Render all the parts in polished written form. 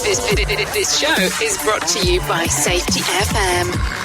This show is brought to you by Safety FM.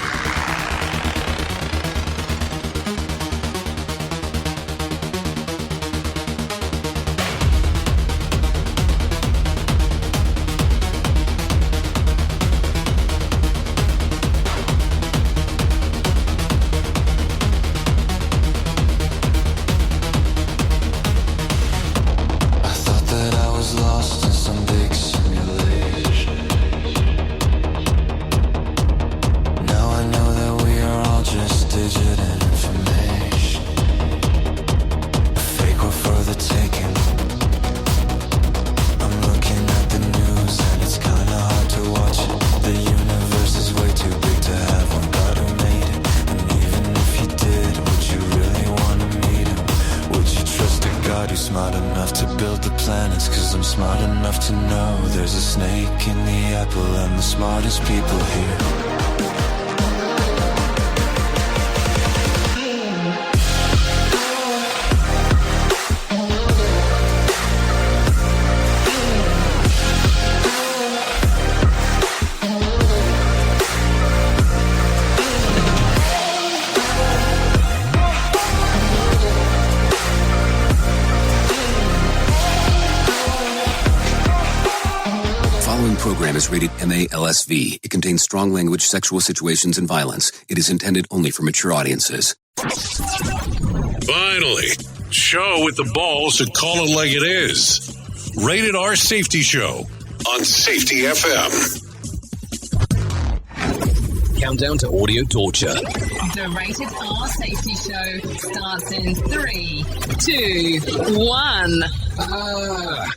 Is rated MA-LSV. It contains strong language, sexual situations, and violence. It is intended only for mature audiences. Finally, show with the balls to call it like it is. Rated R Safety Show on Safety FM. Countdown to audio torture. The Rated R Safety Show starts in 3, 2, 1.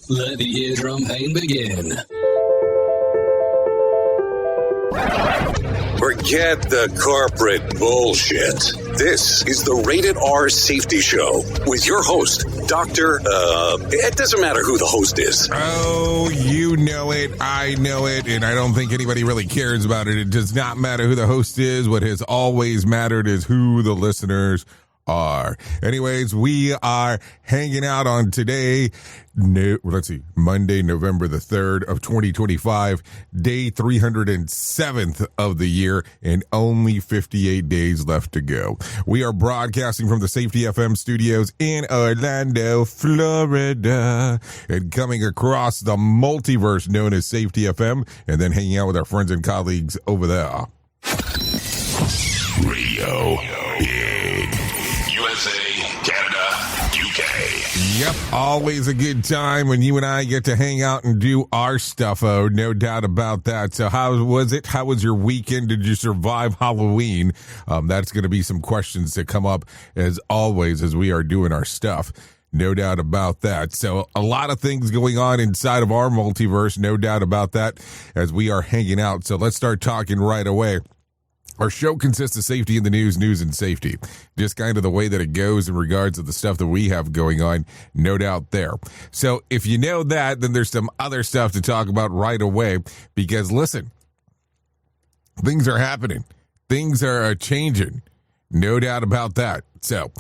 Let the eardrum pain begin. Forget the corporate bullshit. This is the Rated R Safety Show with your host, it doesn't matter who the host is. Oh, you know it, I know it, and I don't think anybody really cares about it. It does not matter who the host is. What has always mattered is who the listeners are. Anyways, we are hanging out on today, Monday, November the 3rd of 2025, day 307th of the year, and only 58 days left to go. We are broadcasting from the Safety FM studios in Orlando, Florida, and coming across the multiverse known as Safety FM, and then hanging out with our friends and colleagues over there. Radio in USA, Canada, UK. Yep, always a good time when you and I get to hang out and do our stuff. Oh, no doubt about that. So how was it? How was your weekend? Did you survive Halloween? That's going to be some questions that come up as always as we are doing our stuff. No doubt about that. So a lot of things going on inside of our multiverse. No doubt about that as we are hanging out. So let's start talking right away. Our show consists of safety in the news and safety. Just kind of the way that it goes in regards to the stuff that we have going on, no doubt there. So if you know that, then there's some other stuff to talk about right away. Because listen, things are happening. Things are changing. No doubt about that. So,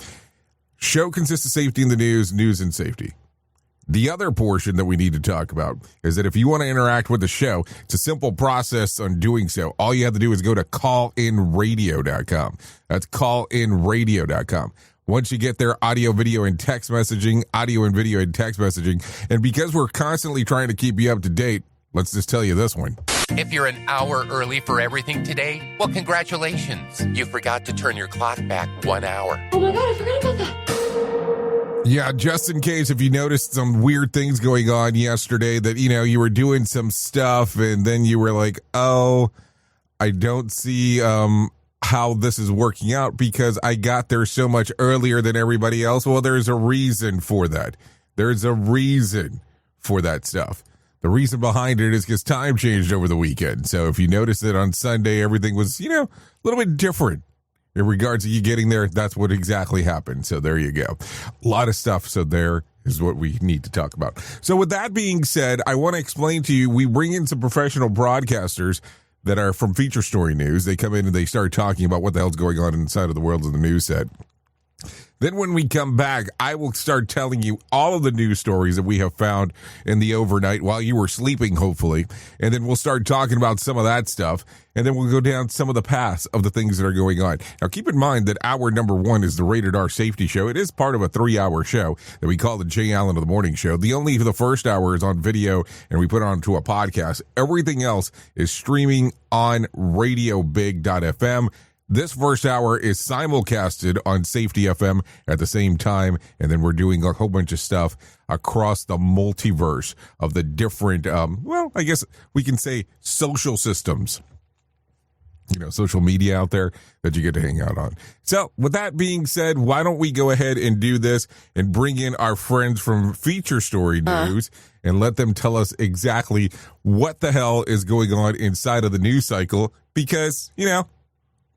show consists of safety in the news and safety. The other portion that we need to talk about is that if you want to interact with the show, it's a simple process on doing so. All you have to do is go to callinradio.com. That's callinradio.com. Once you get there, audio, video, and text messaging, audio and video and text messaging. And because we're constantly trying to keep you up to date, let's just tell you this one. If you're an hour early for everything today, well, congratulations. You forgot to turn your clock back 1 hour. Oh my God, I forgot about that. Yeah, just in case if you noticed some weird things going on yesterday that, you were doing some stuff and then you were like, oh, I don't see how this is working out because I got there so much earlier than everybody else. Well, there's a reason for that. There's a reason for that stuff. The reason behind it is because time changed over the weekend. So if you noticed that on Sunday, everything was, a little bit different. In regards to you getting there, that's what exactly happened. So there you go. A lot of stuff. So there is what we need to talk about. So with that being said, I want to explain to you, we bring in some professional broadcasters that are from Feature Story News. They come in and they start talking about what the hell's going on inside of the world of the news set. Then when we come back, I will start telling you all of the news stories that we have found in the overnight while you were sleeping, hopefully. And then we'll start talking about some of that stuff. And then we'll go down some of the paths of the things that are going on. Now, keep in mind that hour number 1 is the Rated R Safety Show. It is part of a 3-hour show that we call the Jay Allen of the Morning Show. Only the first hour is on video, and we put it onto a podcast. Everything else is streaming on radiobig.fm. This first hour is simulcasted on Safety FM at the same time, and then we're doing a whole bunch of stuff across the multiverse of the different, I guess we can say social systems. Social media out there that you get to hang out on. So with that being said, why don't we go ahead and do this and bring in our friends from Feature Story News and let them tell us exactly what the hell is going on inside of the news cycle, because,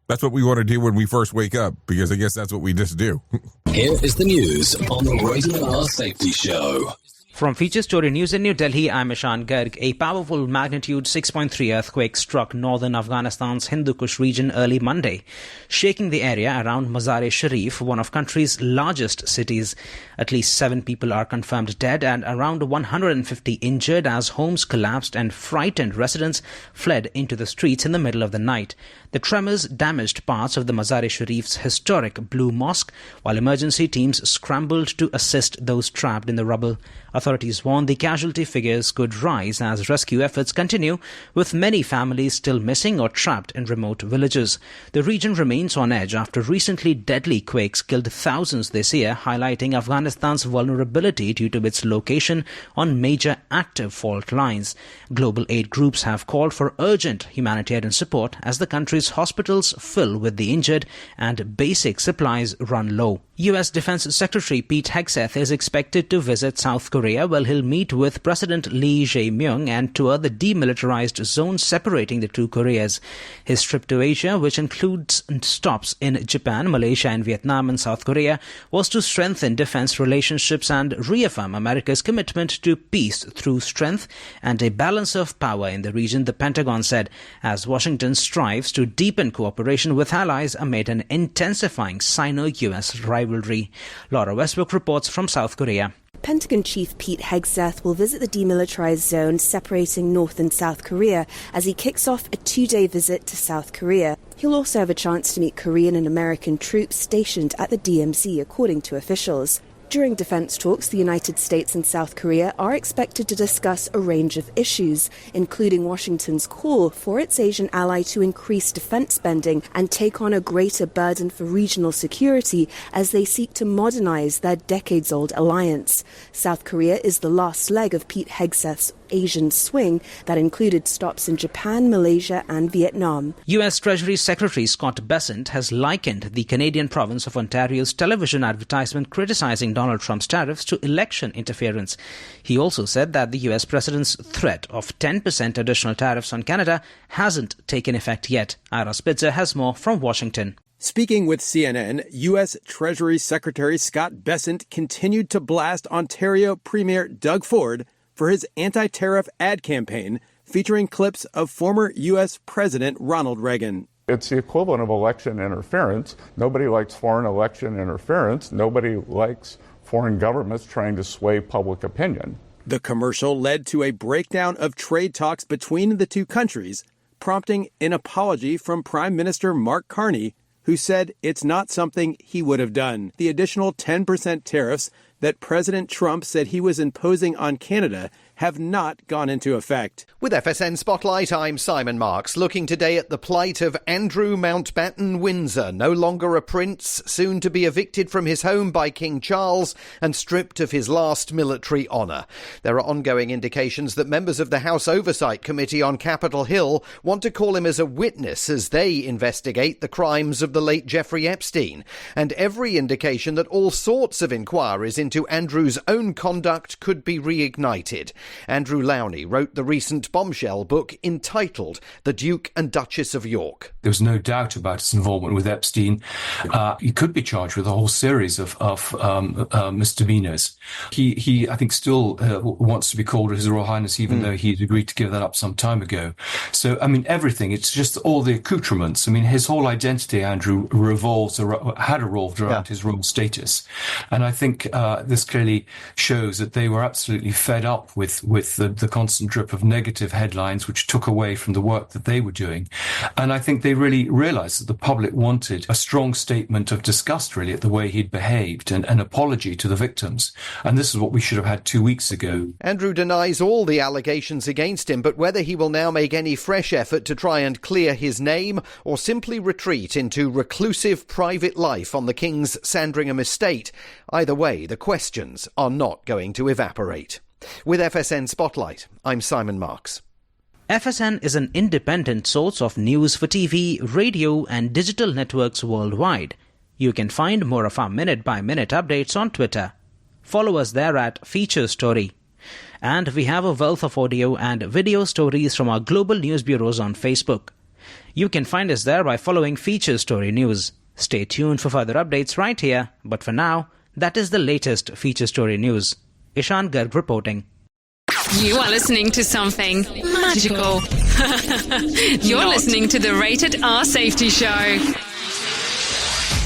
that's what we want to do when we first wake up, because I guess that's what we just do. Here is the news on the Rated R Safety Show. From Feature Story News in New Delhi, I'm Ishan Garg. A powerful magnitude 6.3 earthquake struck northern Afghanistan's Hindu Kush region early Monday, shaking the area around Mazar-e-Sharif, one of country's largest cities. At least 7 people are confirmed dead and around 150 injured as homes collapsed and frightened residents fled into the streets in the middle of the night. The tremors damaged parts of the Mazar-e-Sharif's historic Blue Mosque, while emergency teams scrambled to assist those trapped in the rubble. Authorities warn the casualty figures could rise as rescue efforts continue, with many families still missing or trapped in remote villages. The region remains on edge after recently deadly quakes killed thousands this year, highlighting Afghanistan's vulnerability due to its location on major active fault lines. Global aid groups have called for urgent humanitarian support as the country's hospitals fill with the injured and basic supplies run low. U.S. Defense Secretary Pete Hegseth is expected to visit South Korea, where he'll meet with President Lee Jae-myung and tour the demilitarized zone separating the two Koreas. His trip to Asia, which includes stops in Japan, Malaysia and Vietnam and South Korea, was to strengthen defense relationships and reaffirm America's commitment to peace through strength and a balance of power in the region, the Pentagon said, as Washington strives to deepen cooperation with allies amid an intensifying Sino-U.S. rivalry. Laura Westbrook reports from South Korea. Pentagon Chief Pete Hegseth will visit the demilitarized zone separating North and South Korea as he kicks off a 2-day visit to South Korea. He'll also have a chance to meet Korean and American troops stationed at the DMZ, according to officials. During defense talks, the United States and South Korea are expected to discuss a range of issues, including Washington's call for its Asian ally to increase defense spending and take on a greater burden for regional security as they seek to modernize their decades-old alliance. South Korea is the last leg of Pete Hegseth's Asian swing that included stops in Japan, Malaysia and Vietnam. U.S. Treasury Secretary Scott Bessent has likened the Canadian province of Ontario's television advertisement criticizing Donald Trump's tariffs to election interference. He also said that the U.S. president's threat of 10% additional tariffs on Canada hasn't taken effect yet. Ira Spitzer has more from Washington. Speaking with CNN, U.S. Treasury Secretary Scott Bessent continued to blast Ontario Premier Doug Ford for his anti-tariff ad campaign featuring clips of former U.S. President Ronald Reagan. It's the equivalent of election interference. Nobody likes foreign election interference. Nobody likes foreign governments trying to sway public opinion. The commercial led to a breakdown of trade talks between the two countries, prompting an apology from Prime Minister Mark Carney, who said it's not something he would have done. The additional 10% tariffs that President Trump said he was imposing on Canada have not gone into effect. With FSN Spotlight, I'm Simon Marks, looking today at the plight of Andrew Mountbatten Windsor, no longer a prince, soon to be evicted from his home by King Charles and stripped of his last military honour. There are ongoing indications that members of the House Oversight Committee on Capitol Hill want to call him as a witness as they investigate the crimes of the late Jeffrey Epstein, and every indication that all sorts of inquiries into into Andrew's own conduct could be reignited. Andrew Lowney wrote the recent bombshell book entitled The Duke and Duchess of York. There was no doubt about his involvement with Epstein. He could be charged with a whole series of misdemeanors. He, I think, still wants to be called His Royal Highness, even though he'd agreed to give that up some time ago. So, I mean, everything. It's just all the accoutrements. I mean, his whole identity, Andrew, had revolved around his royal status. And I think this clearly shows that they were absolutely fed up with the constant drip of negative headlines, which took away from the work that they were doing. And I think they really realized that the public wanted a strong statement of disgust, really, at the way he'd behaved and an apology to the victims. And this is what we should have had 2 weeks ago. Andrew denies all the allegations against him, but whether he will now make any fresh effort to try and clear his name or simply retreat into reclusive private life on the King's Sandringham estate, either way, the questions are not going to evaporate. With FSN Spotlight, I'm Simon Marks. FSN is an independent source of news for TV, radio and digital networks worldwide. You can find more of our minute-by-minute updates on Twitter. Follow us there at Feature Story. And we have a wealth of audio and video stories from our global news bureaus on Facebook. You can find us there by following Feature Story News. Stay tuned for further updates right here, but for now, that is the latest Feature Story News. Ishan Garg reporting. You are listening to something magical. You're listening to the Rated R Safety Show.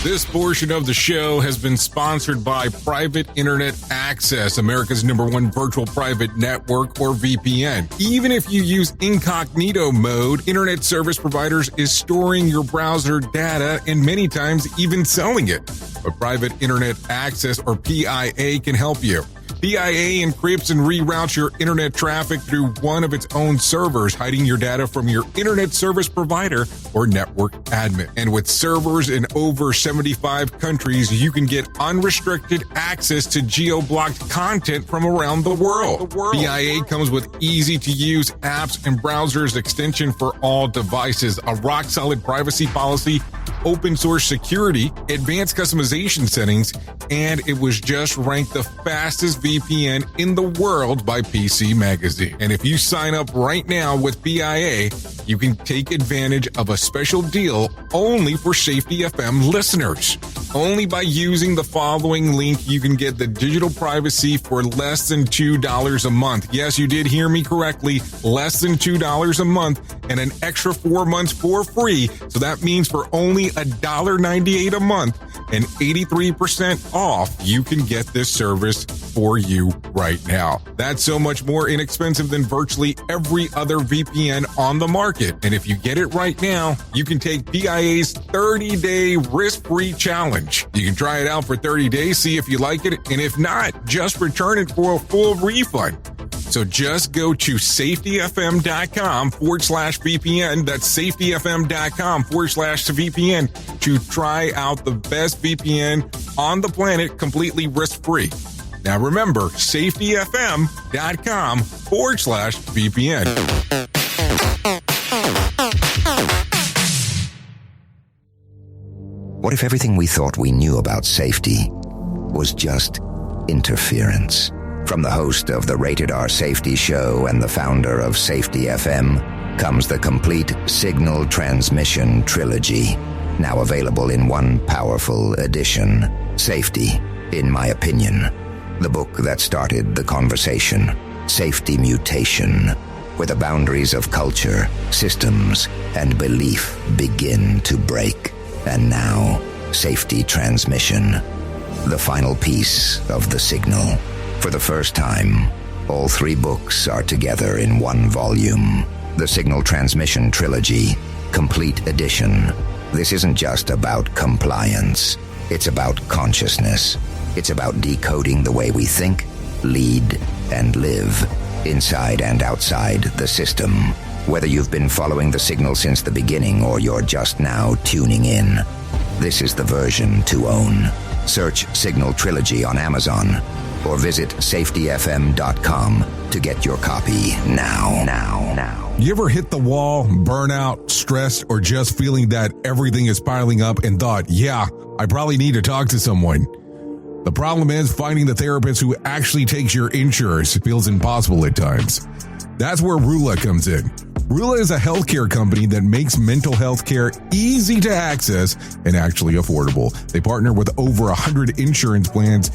This portion of the show has been sponsored by Private Internet Access, America's #1 virtual private network, or VPN. Even if you use incognito mode, internet service providers is storing your browser data and many times even selling it. But Private Internet Access, or PIA, can help you. PIA encrypts and reroutes your internet traffic through one of its own servers, hiding your data from your internet service provider or network admin. And with servers in over 75 countries, you can get unrestricted access to geo-blocked content from around the world. PIA comes with easy-to-use apps and browsers extension for all devices, a rock-solid privacy policy, open source security, advanced customization settings, and it was just ranked the fastest VPN in the world by PC Magazine. And if you sign up right now with PIA, you can take advantage of a special deal only for Safety FM listeners. Only by using the following link, you can get the digital privacy for less than $2 a month. Yes, you did hear me correctly, less than $2 a month, and an extra 4 months for free. So that means for only $1.98 a month and 83% off, you can get this service for you right now. That's so much more inexpensive than virtually every other VPN on the market. And if you get it right now, you can take PIA's 30-day risk-free challenge. You can try it out for 30 days, see if you like it, and if not, just return it for a full refund. So just go to safetyfm.com/VPN. That's safetyfm.com/VPN to try out the best VPN on the planet completely risk-free. Now remember, safetyfm.com/VPN. What if everything we thought we knew about safety was just interference? From the host of the Rated R Safety Show and the founder of Safety FM comes the complete signal transmission trilogy, now available in one powerful edition. Safety, in my opinion, the book that started the conversation. Safety Mutation, where the boundaries of culture, systems, and belief begin to break. And now, Safety Transmission, the final piece of the signal. For the first time, all three books are together in one volume. The Signal Transmission Trilogy, Complete Edition. This isn't just about compliance. It's about consciousness. It's about decoding the way we think, lead, and live, inside and outside the system. Whether you've been following the signal since the beginning or you're just now tuning in, this is the version to own. Search Signal Trilogy on Amazon or visit safetyfm.com to get your copy now. You ever hit the wall, burnout, stressed, or just feeling that everything is piling up and thought, yeah, I probably need to talk to someone? The problem is finding the therapist who actually takes your insurance feels impossible at times. That's where Rula comes in. Rula is a healthcare company that makes mental health care easy to access and actually affordable. They partner with over 100 insurance plans,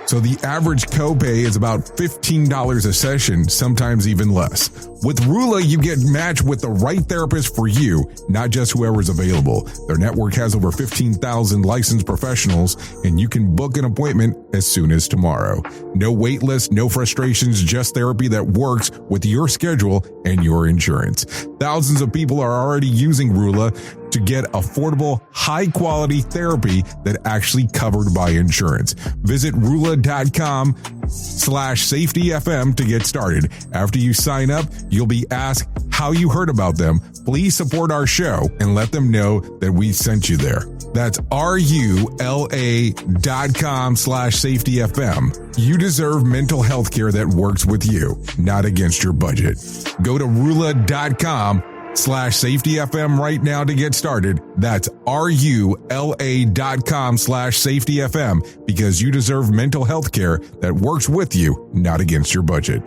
so the average copay is about $15 a session, sometimes even less. With Rula, you get matched with the right therapist for you, not just whoever's available. Their network has over 15,000 licensed professionals, and you can book an appointment as soon as tomorrow. No wait list, no frustrations, just therapy that works with your schedule and your insurance. Thousands of people are already using Rula to get affordable, high-quality therapy that actually covered by insurance. Visit Rula.com/safetyfm to get started. After you sign up, you'll be asked how you heard about them. Please support our show and let them know that we sent you there. That's RULA.com/safetyfm. You deserve mental health care that works with you, not against your budget. Go to Rula.com/safetyfm right now to get started. That's RULA.com/safetyfm, because you deserve mental health care that works with you, not against your budget.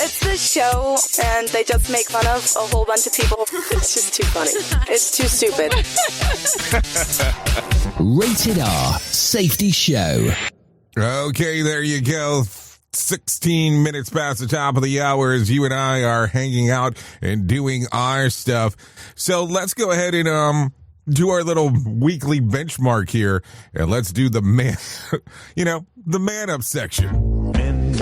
It's this show, and they just make fun of a whole bunch of people. It's just too funny. It's too stupid. Rated R Safety Show. Okay, there you go. 16 minutes past the top of the hour as you and I are hanging out and doing our stuff. So let's go ahead and do our little weekly benchmark here, and let's do the man, the man up section. Men.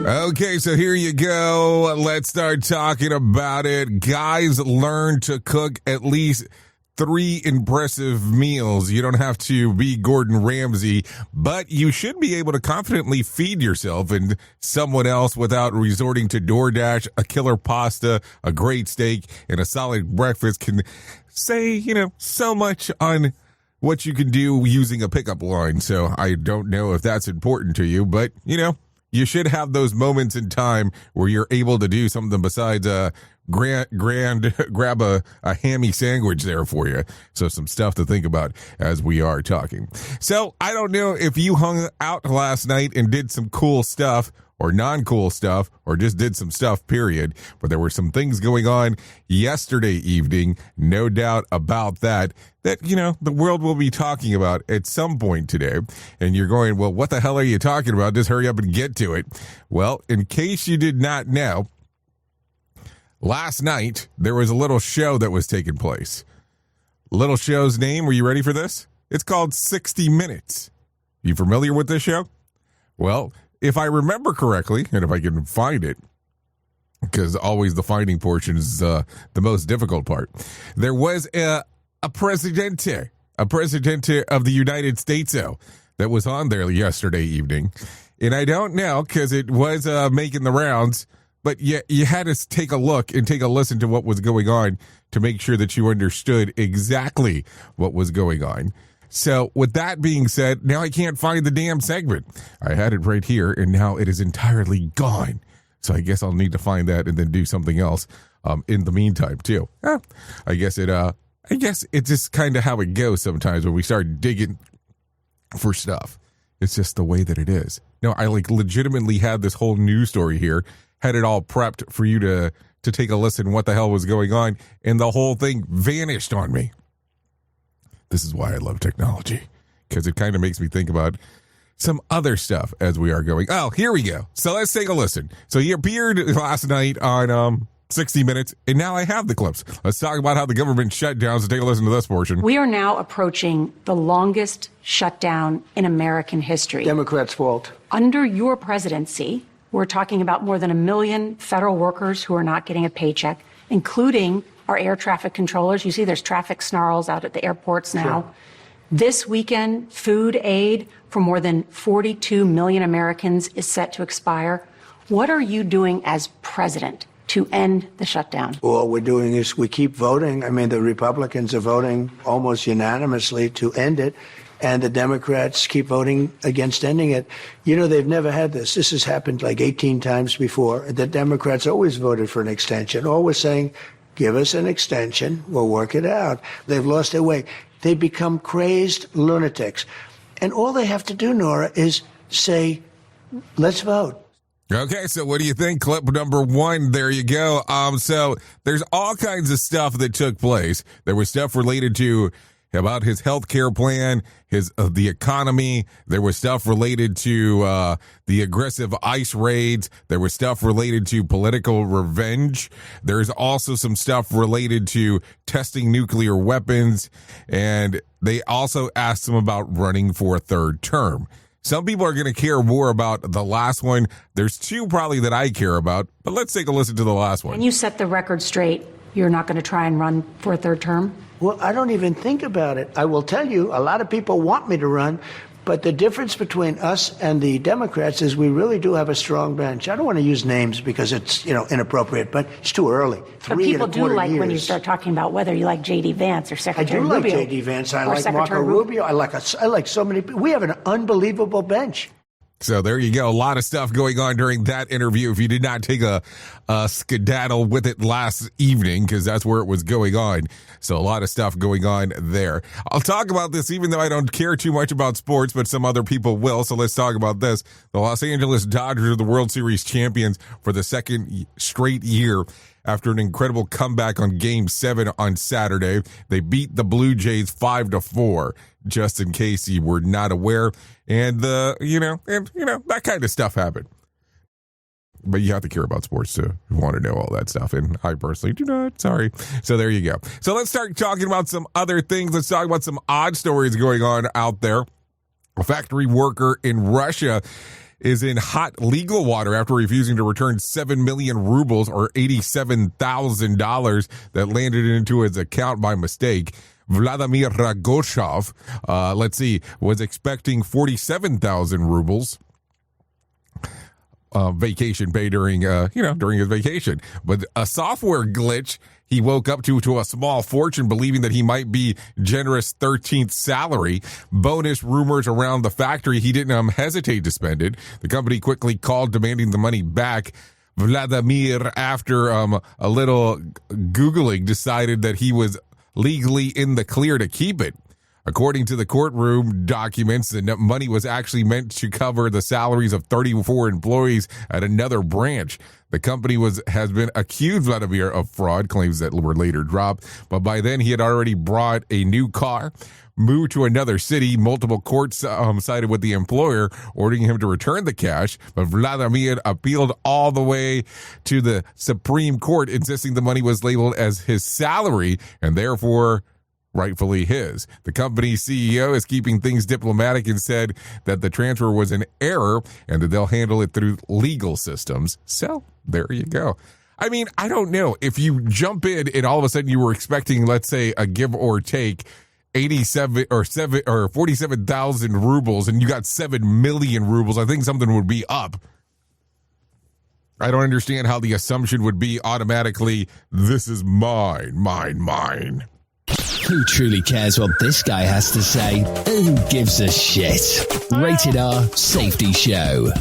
Okay, so here you go. Let's start talking about it. Guys, learn to cook at least 3 impressive meals. You don't have to be Gordon Ramsay, but you should be able to confidently feed yourself and someone else without resorting to DoorDash. A killer pasta, a great steak, and a solid breakfast can say, so much on what you can do using a pickup line. So I don't know if that's important to you, but, you should have those moments in time where you're able to do something besides grab a hammy sandwich there for you. So some stuff to think about as we are talking. So I don't know if you hung out last night and did some cool stuff or non-cool stuff or just did some stuff, period. But there were some things going on yesterday evening, no doubt about that, the world will be talking about at some point today. And you're going, well, what the hell are you talking about? Just hurry up and get to it. Well, in case you did not know, last night, there was a little show that was taking place. Little show's name, were you ready for this? It's called 60 Minutes. You familiar with this show? Well, if I remember correctly, and if I can find it, because always the finding portion is the most difficult part, there was a presidente of the United States that was on there yesterday evening. And I don't know, because it was making the rounds, but you had to take a look and take a listen to what was going on to make sure that you understood exactly what was going on. So with that being said, now I can't find the damn segment. I had it right here, and now it is entirely gone. So I guess I'll need to find that and then do something else in the meantime, too. I guess it's just kind of how it goes sometimes when we start digging for stuff. It's just the way that it is. No, I legitimately had this whole news story here, had it all prepped for you to take a listen what the hell was going on, and the whole thing vanished on me. This is why I love technology, because it kind of makes me think about some other stuff as we are going. Oh, here we go. So let's take a listen. So he appeared last night on 60 Minutes, and now I have the clips. Let's talk about how the government shut down. So take a listen to this portion. We are now approaching the longest shutdown in American history. Democrats' fault. Under your presidency, we're talking about more than 1 million federal workers who are not getting a paycheck, including our air traffic controllers. You see there's traffic snarls out at the airports now. Sure. This weekend, food aid for more than 42 million Americans is set to expire. What are you doing as president to end the shutdown? All we're doing is we keep voting. I mean, the Republicans are voting almost unanimously to end it, and the Democrats keep voting against ending it. They've never had this. This has happened like 18 times before. The Democrats always voted for an extension. All we're saying, give us an extension, we'll work it out. They've lost their way. They become crazed lunatics. And all they have to do, Nora, is say, let's vote. Okay, so what do you think? Clip number 1, there you go. So there's all kinds of stuff that took place. There was stuff related to about his health care plan, the economy. There was stuff related to the aggressive ICE raids. There was stuff related to political revenge. There's also some stuff related to testing nuclear weapons. And they also asked him about running for a third term. Some people are going to care more about the last one. There's 2 probably that I care about, but let's take a listen to the last one. Can you set the record straight? You're not going to try and run for a third term? Well, I don't even think about it. I will tell you, a lot of people want me to run, but the difference between us and the Democrats is we really do have a strong bench. I don't want to use names because it's, inappropriate, but it's too early. But people do like when you start talking about whether you like J.D. Vance or Secretary Rubio. I do like J.D. Vance. I like Marco Rubio. I like so many people. We have an unbelievable bench. So there you go. A lot of stuff going on during that interview. If you did not take a skedaddle with it last evening, because that's where it was going on. So a lot of stuff going on there. I'll talk about this even though I don't care too much about sports, but some other people will. So let's talk about this. The Los Angeles Dodgers are the World Series champions for the second straight year. After an incredible comeback on Game 7 on Saturday, they beat the Blue Jays 5-4, just in case you were not aware. And, that kind of stuff happened. But you have to care about sports to want to know all that stuff. And I personally do not. Sorry. So there you go. So let's start talking about some other things. Let's talk about some odd stories going on out there. A factory worker in Russia is in hot legal water after refusing to return 7 million rubles or $87,000 that landed into his account by mistake. Vladimir Ragoshov, was expecting 47,000 rubles. Vacation pay during his vacation. But a software glitch, he woke up to a small fortune, believing that he might be generous 13th salary. Bonus rumors around the factory. He didn't hesitate to spend it. The company quickly called, demanding the money back. Vladimir, after a little Googling, decided that he was legally in the clear to keep it. According to the courtroom documents, the money was actually meant to cover the salaries of 34 employees at another branch. The company has been accused, Vladimir, of fraud, claims that were later dropped. But by then, he had already bought a new car, moved to another city. Multiple courts sided with the employer, ordering him to return the cash. But Vladimir appealed all the way to the Supreme Court, insisting the money was labeled as his salary and therefore rightfully his. The company's CEO is keeping things diplomatic and said that the transfer was an error and that they'll handle it through legal systems. So there you go. I mean, I don't know if you jump in and all of a sudden you were expecting, let's say, a give or take 87 or 47,000 rubles and you got 7 million rubles. I think something would be up. I don't understand how the assumption would be automatically, this is mine. Who truly cares what this guy has to say? Who gives a shit? Rated R Safety Show.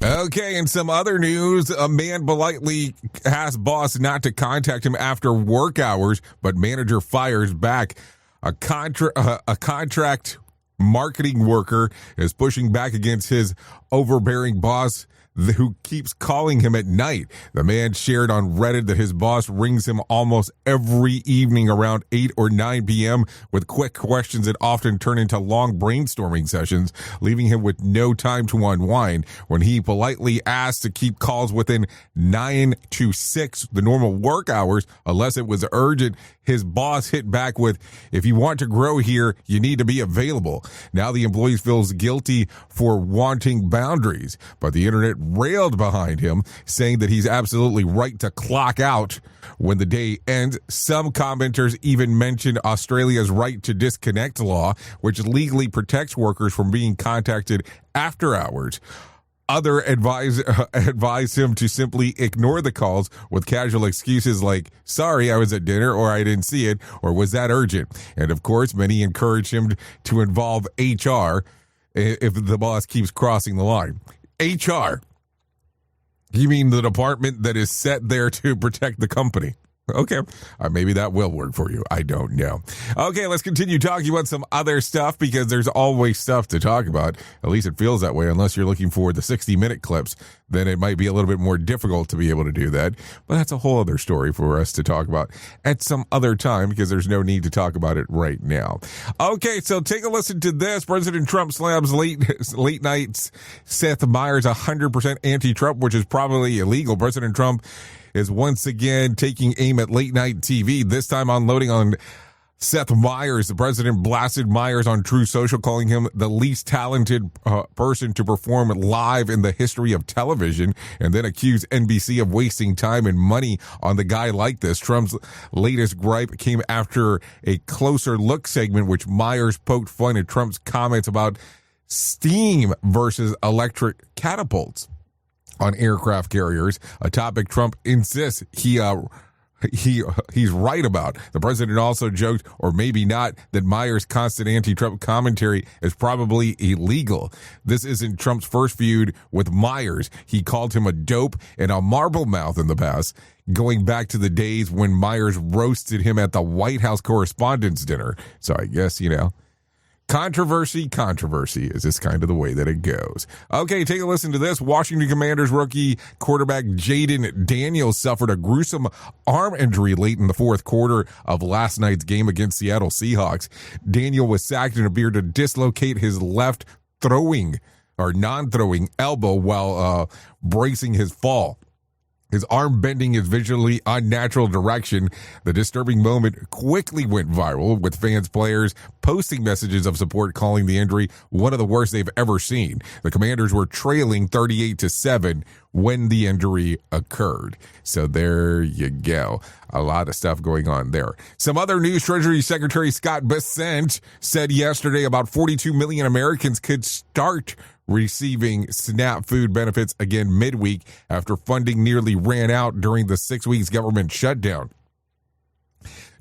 Okay, and some other news. A man politely asks boss not to contact him after work hours, but manager fires back. A contract marketing worker is pushing back against his overbearing boss who keeps calling him at night. The man shared on Reddit that his boss rings him almost every evening around 8 or 9 p.m. with quick questions that often turn into long brainstorming sessions, leaving him with no time to unwind. When he politely asked to keep calls within 9 to 6, the normal work hours, unless it was urgent, his boss hit back with, if you want to grow here, you need to be available. Now the employee feels guilty for wanting boundaries, but the internet railed behind him, saying that he's absolutely right to clock out when the day ends. Some commenters even mentioned Australia's right to disconnect law, which legally protects workers from being contacted after hours. Other advise him to simply ignore the calls with casual excuses like, sorry, I was at dinner, or I didn't see it, or was that urgent? And of course, many encourage him to involve HR if the boss keeps crossing the line. HR. You mean the department that is set there to protect the company? Okay. Maybe that will work for you. I don't know. Okay, let's continue talking about some other stuff because there's always stuff to talk about. At least it feels that way, unless you're looking for the 60-minute clips. Then it might be a little bit more difficult to be able to do that. But that's a whole other story for us to talk about at some other time because there's no need to talk about it right now. Okay, so take a listen to this. President Trump slams late nights Seth Meyers 100% anti-Trump, which is probably illegal. President Trump is once again taking aim at late night TV, this time unloading on Seth Meyers. The president blasted Meyers on True Social, calling him the least talented person to perform live in the history of television, and then accused NBC of wasting time and money on the guy like this. Trump's latest gripe came after a closer look segment, which Meyers poked fun at Trump's comments about steam versus electric catapults on aircraft carriers, a topic Trump insists he's right about. The president also joked, or maybe not, that Meyers' constant anti-Trump commentary is probably illegal. This isn't Trump's first feud with Meyers. He called him a dope and a marble mouth in the past, going back to the days when Meyers roasted him at the White House Correspondents' Dinner. So I guess, controversy is just kind of the way that it goes. Okay, take a listen to this. Washington Commanders rookie quarterback Jaden Daniels suffered a gruesome arm injury late in the fourth quarter of last night's game against Seattle Seahawks. Daniel was sacked and appeared to dislocate his left non-throwing elbow while bracing his fall. His arm bending his visually unnatural direction. The disturbing moment quickly went viral, with fans, players posting messages of support, calling the injury one of the worst they've ever seen. The Commanders were trailing 38-7 when the injury occurred. So there you go. A lot of stuff going on there. Some other news. Treasury Secretary Scott Bessent said yesterday about 42 million Americans could start receiving SNAP food benefits again midweek after funding nearly ran out during the 6 weeks government shutdown.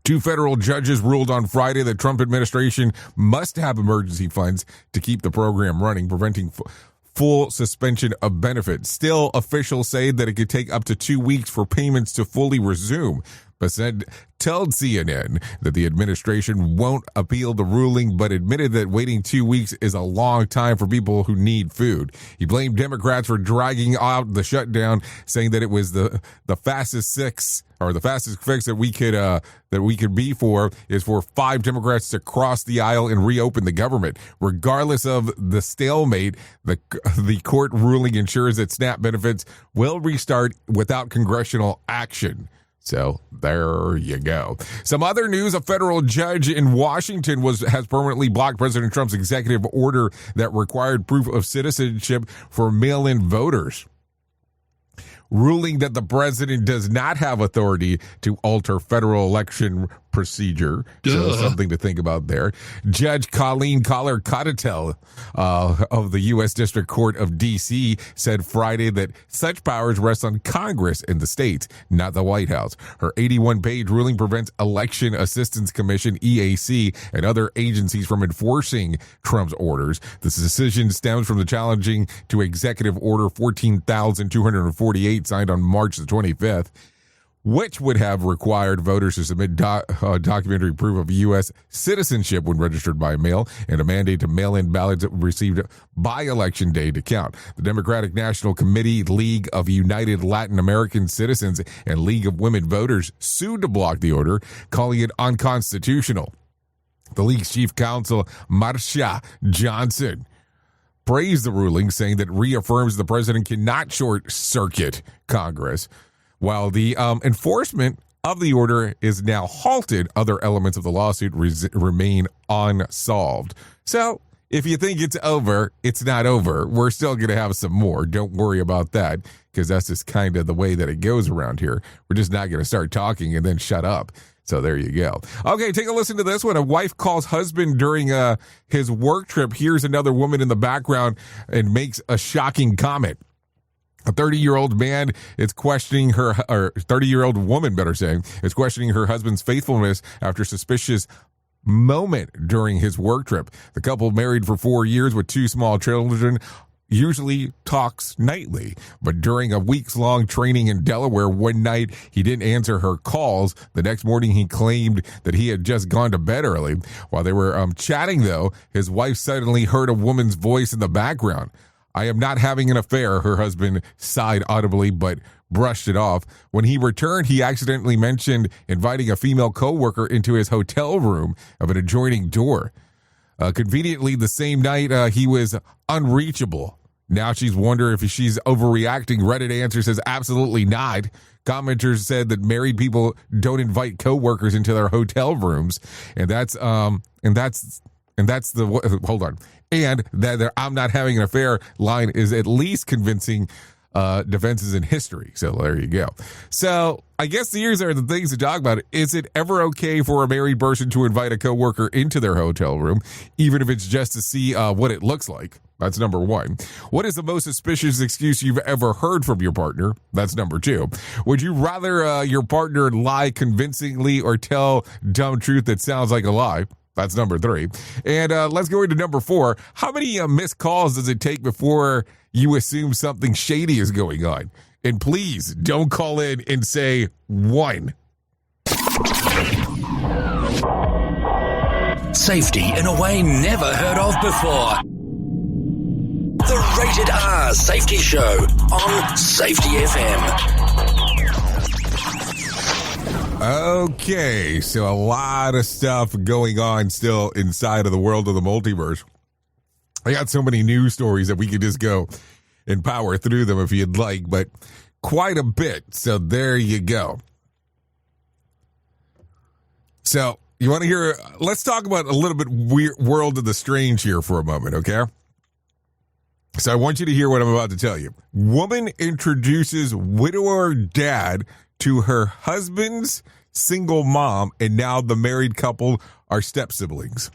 Two federal judges ruled on Friday that Trump administration must have emergency funds to keep the program running, preventing full suspension of benefits. Still, officials say that it could take up to 2 weeks for payments to fully resume. Bessent told CNN that the administration won't appeal the ruling, but admitted that waiting 2 weeks is a long time for people who need food. He blamed Democrats for dragging out the shutdown, saying that it was the fastest fix that we could be for is for 5 Democrats to cross the aisle and reopen the government. Regardless of the stalemate, the court ruling ensures that SNAP benefits will restart without congressional action. So there you go. Some other news: a federal judge in Washington has permanently blocked President Trump's executive order that required proof of citizenship for mail-in voters, ruling that the president does not have authority to alter federal election procedure. So something to think about there. Judge Colleen Collar-Cottitel of the U.S. District Court of D.C. said Friday that such powers rest on Congress in the states, not the White House. Her 81-page ruling prevents Election Assistance Commission, EAC, and other agencies from enforcing Trump's orders. This decision stems from the challenging to Executive Order 14,248 signed on March the 25th. Which would have required voters to submit documentary proof of U.S. citizenship when registered by mail, and a mandate to mail in ballots received by Election Day to count. The Democratic National Committee, League of United Latin American Citizens, and League of Women Voters sued to block the order, calling it unconstitutional. The League's chief counsel, Marsha Johnson, praised the ruling, saying that reaffirms the president cannot short-circuit Congress. While the enforcement of the order is now halted, other elements of the lawsuit remain unsolved. So if you think it's over, it's not over. We're still going to have some more. Don't worry about that, because that's just kind of the way that it goes around here. We're just not going to start talking and then shut up. So there you go. Okay, take a listen to this one. A wife calls husband during his work trip. Here's another woman in the background and makes a shocking comment. A 30-year-old man is questioning her, or 30-year-old woman, better saying, is questioning her husband's faithfulness after suspicious moment during his work trip. The couple, married for 4 years with 2 small children, usually talks nightly, but during a weeks-long training in Delaware one night, he didn't answer her calls. The next morning, he claimed that he had just gone to bed early. While they were chatting, though, his wife suddenly heard a woman's voice in the background. "I am not having an affair," her husband sighed audibly, but brushed it off. When he returned, he accidentally mentioned inviting a female coworker into his hotel room of an adjoining door. Conveniently, the same night, he was unreachable. Now she's wondering if she's overreacting. Reddit answer says absolutely not. Commenters said that married people don't invite coworkers into their hotel rooms, and that's the hold on. And that "I'm not having an affair" line is at least convincing defenses in history. So there you go. So I guess these are the things to talk about. Is it ever okay for a married person to invite a coworker into their hotel room, even if it's just to see what it looks like? That's number one. What is the most suspicious excuse you've ever heard from your partner? That's number two. Would you rather your partner lie convincingly or tell dumb truth that sounds like a lie? That's number three. And let's go into number four. How many missed calls does it take before you assume something shady is going on? And please don't call in and say one. Safety in a way never heard of before. The Rated R Safety Show on Safety FM. Okay, so a lot of stuff going on still inside of the world of the multiverse. I got so many news stories that we could just go and power through them if you'd like, but quite a bit. So there you go. So you want to hear, let's talk about a little bit weird world of the strange here for a moment, okay? So I want you to hear what I'm about to tell you. Woman introduces widower dad to her husband's single mom, and now the married couple are step siblings.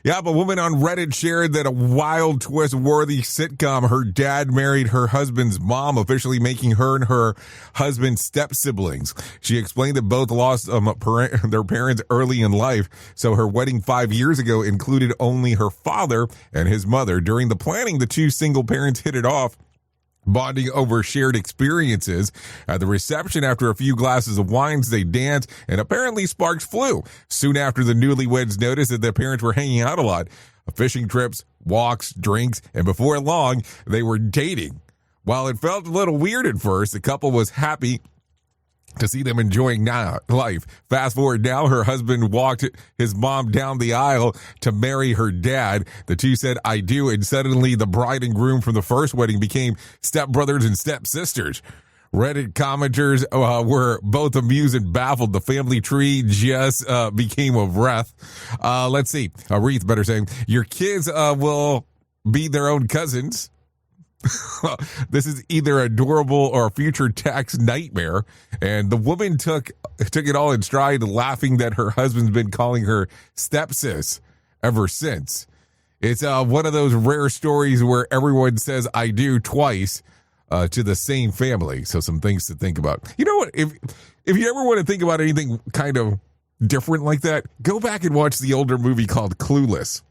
Yeah, a woman on Reddit shared that a wild twist-worthy sitcom, her dad married her husband's mom, officially making her and her husband step-siblings. She explained that both lost their parents early in life, so her wedding 5 years ago included only her father and his mother. During the planning, the two single parents hit it off, bonding over shared experiences. At the reception, after a few glasses of wines, they danced and apparently sparks flew. Soon after, the newlyweds noticed that their parents were hanging out a lot. Fishing trips, walks, drinks, and before long, they were dating. While it felt a little weird at first, the couple was happy to see them enjoying life. Fast forward now, her husband walked his mom down the aisle to marry her dad. The two said, "I do," and suddenly the bride and groom from the first wedding became stepbrothers and stepsisters. Reddit commenters were both amused and baffled. The family tree just became a wreath. Let's see. A wreath, better saying. Your kids will be their own cousins. This is either adorable or a future tax nightmare. And the woman took it all in stride, laughing that her husband's been calling her stepsis ever since. It's one of those rare stories where everyone says "I do" twice to the same family. So some things to think about. You know what? If you ever want to think about anything kind of different like that, go back and watch the older movie called Clueless.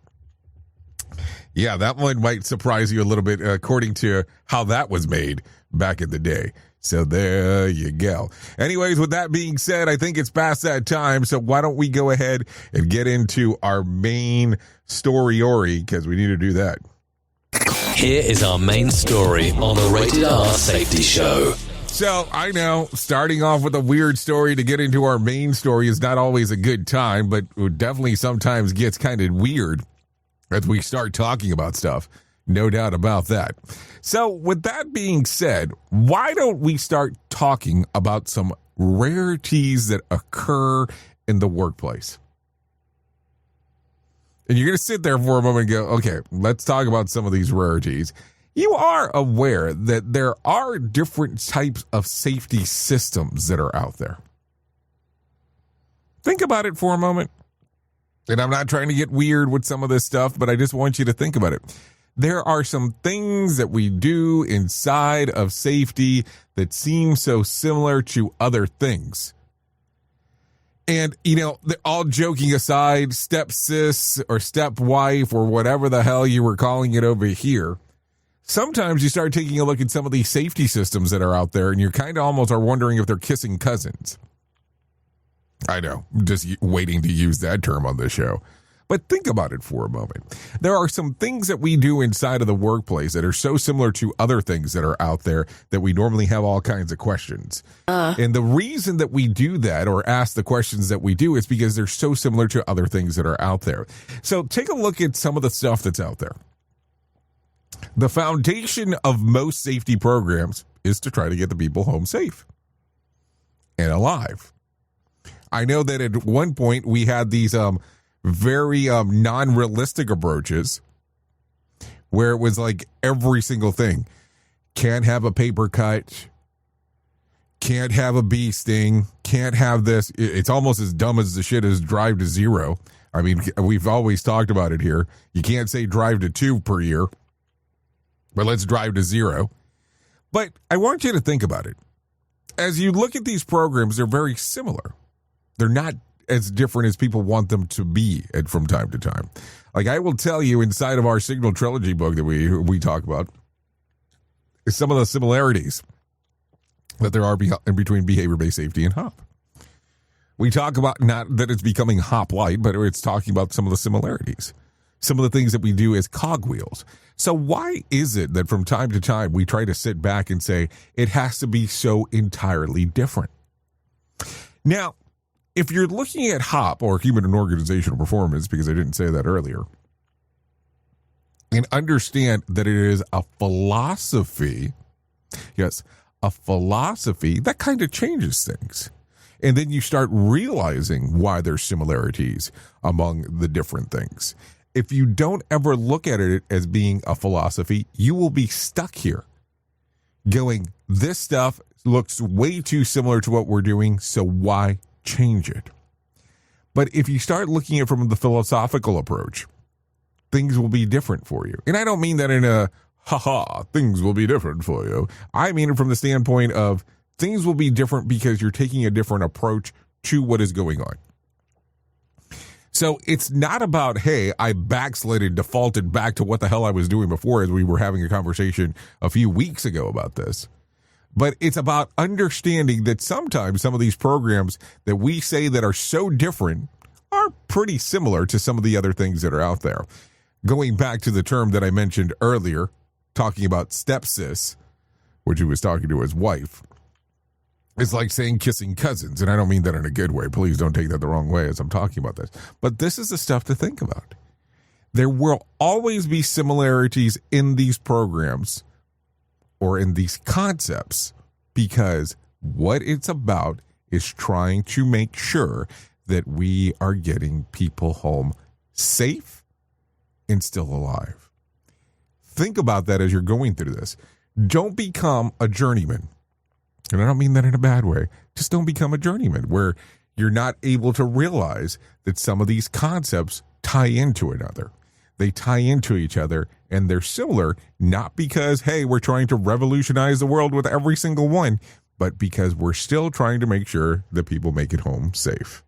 Yeah, that one might surprise you a little bit according to how that was made back in the day. So there you go. Anyways, with that being said, I think it's past that time. So why don't we go ahead and get into our main story, because we need to do that. Here is our main story on the Rated R Safety Show. So I know starting off with a weird story to get into our main story is not always a good time, but it definitely sometimes gets kind of weird as we start talking about stuff. No doubt about that. So with that being said, why don't we start talking about some rarities that occur in the workplace? And you're going to sit there for a moment and go, okay, let's talk about some of these rarities. You are aware that there are different types of safety systems that are out there. Think about it for a moment. And I'm not trying to get weird with some of this stuff, but I just want you to think about it. There are some things that we do inside of safety that seem so similar to other things. And, you know, all joking aside, stepsis or stepwife or whatever the hell you were calling it over here, sometimes you start taking a look at some of these safety systems that are out there, and you kind of almost are wondering if they're kissing cousins. I know, just waiting to use that term on this show. But think about it for a moment. There are some things that we do inside of the workplace that are so similar to other things that are out there that we normally have all kinds of questions. And the reason that we do that or ask the questions that we do is because they're so similar to other things that are out there. So take a look at some of the stuff that's out there. The foundation of most safety programs is to try to get the people home safe and alive. I know that at one point we had these very non-realistic approaches where it was like every single thing. Can't have a paper cut. Can't have a bee sting. Can't have this. It's almost as dumb as the shit as drive to zero. I mean, we've always talked about it here. You can't say drive to 2 per year, but let's drive to 0. But I want you to think about it. As you look at these programs, they're very similar. They're not as different as people want them to be from time to time. Like I will tell you inside of our Signal Trilogy book that we talk about is some of the similarities that there are in between behavior-based safety and HOP. We talk about not that it's becoming HOP light, but it's talking about some of the similarities, some of the things that we do as cogwheels. So why is it that from time to time we try to sit back and say it has to be so entirely different? Now, if you're looking at HOP, or human and organizational performance, because I didn't say that earlier, and understand that it is a philosophy, yes, a philosophy, that kind of changes things. And then you start realizing why there's similarities among the different things. If you don't ever look at it as being a philosophy, you will be stuck here going, this stuff looks way too similar to what we're doing, so why change it? But if you start looking at it from the philosophical approach, things will be different for you. And I don't mean that in a things will be different for you. I mean it from the standpoint of things will be different because you're taking a different approach to what is going on. So it's not about, hey, I backslid, defaulted back to what the hell I was doing before, as we were having a conversation a few weeks ago about this. But it's about understanding that sometimes some of these programs that we say that are so different are pretty similar to some of the other things that are out there. Going back to the term that I mentioned earlier, talking about stepsis, which he was talking to his wife, it's like saying kissing cousins. And I don't mean that in a good way. Please don't take that the wrong way as I'm talking about this. But this is the stuff to think about. There will always be similarities in these programs or in these concepts, because what it's about is trying to make sure that we are getting people home safe and still alive. Think about that as you're going through this. Don't become a journeyman. And I don't mean that in a bad way. Just don't become a journeyman where you're not able to realize that some of these concepts tie into another. They tie into each other, and they're similar, not because, hey, we're trying to revolutionize the world with every single one, but because we're still trying to make sure that people make it home safe.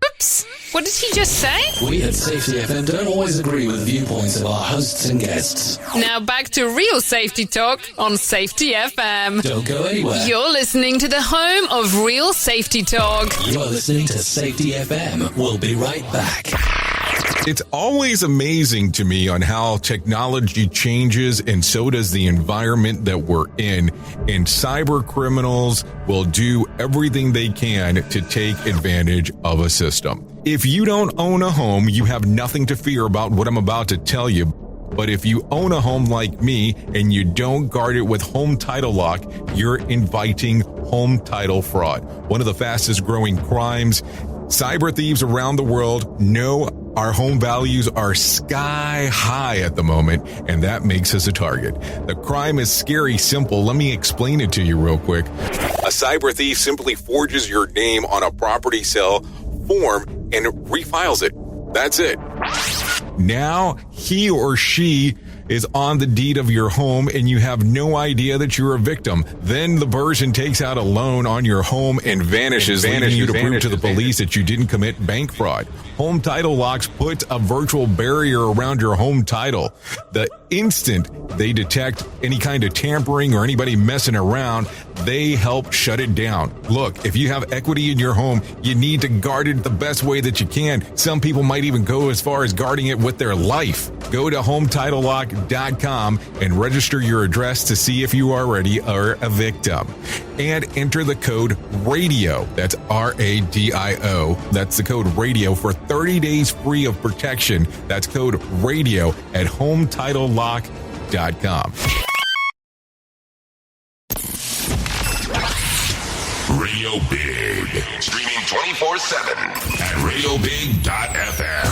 Oops! What did he just say? We at Safety FM don't always agree with the viewpoints of our hosts and guests. Now back to real safety talk on Safety FM. Don't go anywhere. You're listening to the home of real safety talk. You're listening to Safety FM. We'll be right back. It's always amazing to me on how technology changes, and so does the environment that we're in. And cyber criminals will do everything they can to take advantage of a system. If you don't own a home, you have nothing to fear about what I'm about to tell you. But if you own a home like me and you don't guard it with home title lock, you're inviting home title fraud. One of the fastest growing crimes. Cyber thieves around the world know our home values are sky high at the moment, and that makes us a target. The crime is scary simple. Let me explain it to you real quick. A cyber thief simply forges your name on a property sale form and refiles it. That's it. Now he or she is on the deed of your home and you have no idea that you're a victim. Then the person takes out a loan on your home and vanishes, leaving you to prove to the police that you didn't commit bank fraud. Home Title Locks puts a virtual barrier around your home title. The instant they detect any kind of tampering or anybody messing around, they help shut it down. Look, if you have equity in your home, you need to guard it the best way that you can. Some people might even go as far as guarding it with their life. Go to HometitleLock.com and register your address to see if you already are a victim. And enter the code RADIO. That's RADIO. That's the code RADIO for 30 days free of protection. That's code RADIO at HometitleLock.com. Radio Big. Streaming 24/7 at RadioBig.fm.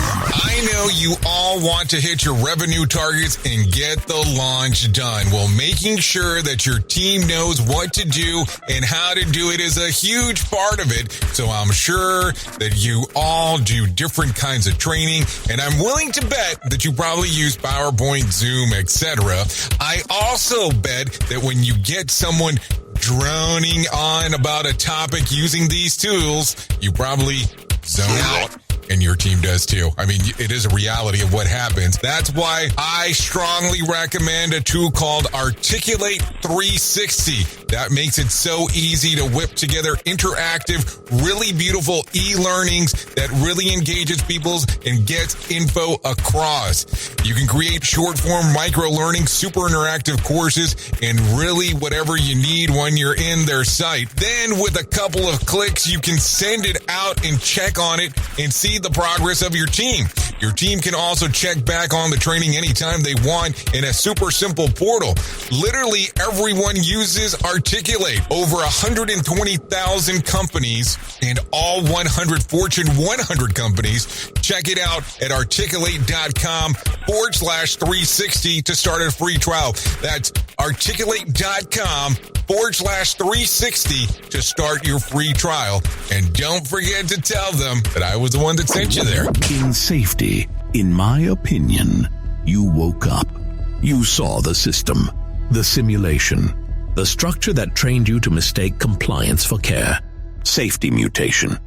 I know you all want to hit your revenue targets and get the launch done. Well, making sure that your team knows what to do and how to do it is a huge part of it. So I'm sure that you all do different kinds of training, and I'm willing to bet that you probably use PowerPoint, Zoom, etc. I also bet that when you get someone droning on about a topic using these tools, you probably zone out. And your team does too. I mean, it is a reality of what happens. That's why I strongly recommend a tool called Articulate 360. That makes it so easy to whip together interactive, really beautiful e-learnings that really engages people and gets info across. You can create short-form micro-learning, super interactive courses, and really whatever you need when you're in their site. Then with a couple of clicks, you can send it out and check on it and see the progress of your team. Your team can also check back on the training anytime they want in a super simple portal. Literally everyone uses Articulate. Over 120,000 companies and all 100 Fortune 100 companies. Check it out at articulate.com/360 to start a free trial. That's articulate.com/360 to start your free trial. And don't forget to tell them that I was the one that sent you there. In safety, in my opinion, you woke up. You saw the system, the simulation, the structure that trained you to mistake compliance for care. Safety mutation.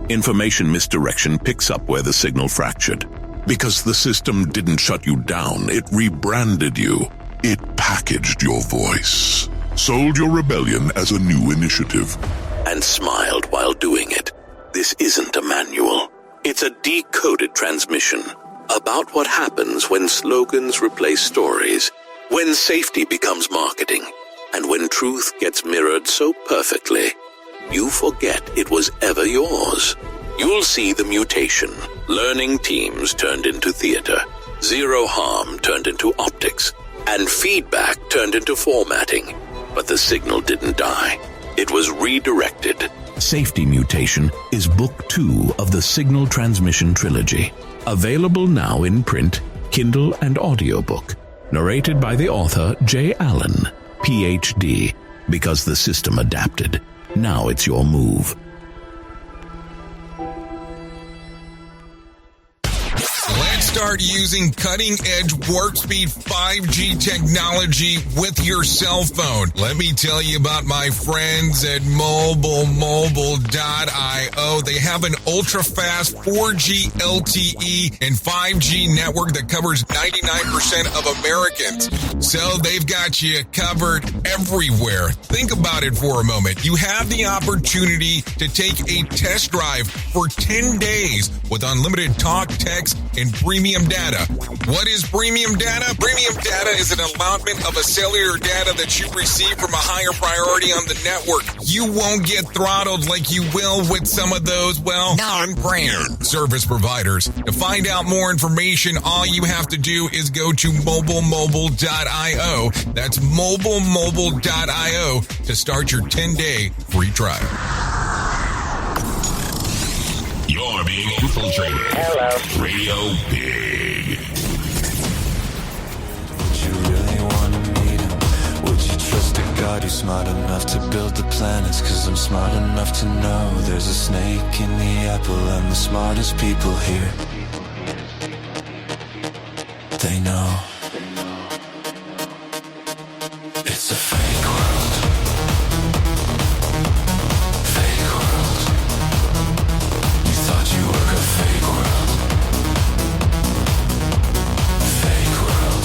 Information misdirection picks up where the signal fractured. Because the system didn't shut you down, it rebranded you. It packaged your voice, sold your rebellion as a new initiative, and smiled while doing it. This isn't a manual. It's a decoded transmission about what happens when slogans replace stories, when safety becomes marketing, and when truth gets mirrored so perfectly, you forget it was ever yours. You'll see the mutation. Learning teams turned into theater, zero harm turned into optics, and feedback turned into formatting. But the signal didn't die. It was redirected. Safety Mutation is Book 2 of the Signal Transmission Trilogy. Available now in print, Kindle, and audiobook. Narrated by the author J. Allen, Ph.D. Because the system adapted. Now it's your move. Let's start using cutting-edge warp speed 5G technology with your cell phone. Let me tell you about my friends at mobilemobile.io. They have an ultra-fast 4G LTE and 5G network that covers 99% of Americans. So they've got you covered everywhere. Think about it for a moment. You have the opportunity to take a test drive for 10 days with unlimited talk, text, and premium data. What is premium data? Premium data is an allotment of a cellular data that you receive from a higher priority on the network. You won't get throttled like you will with some of those, well, non-brand service providers. To find out more information, all you have to do is go to mobilemobile.io. That's mobilemobile.io to start your 10-day free trial. You're being infiltrated. Hello. Radio Big. Would you really want to meet him? Would you trust a God who's smart enough to build the planets? Cause I'm smart enough to know there's a snake in the apple. I'm the smartest people here. They know. It's a fake world. Fake world. You thought you were a fake world. Fake world.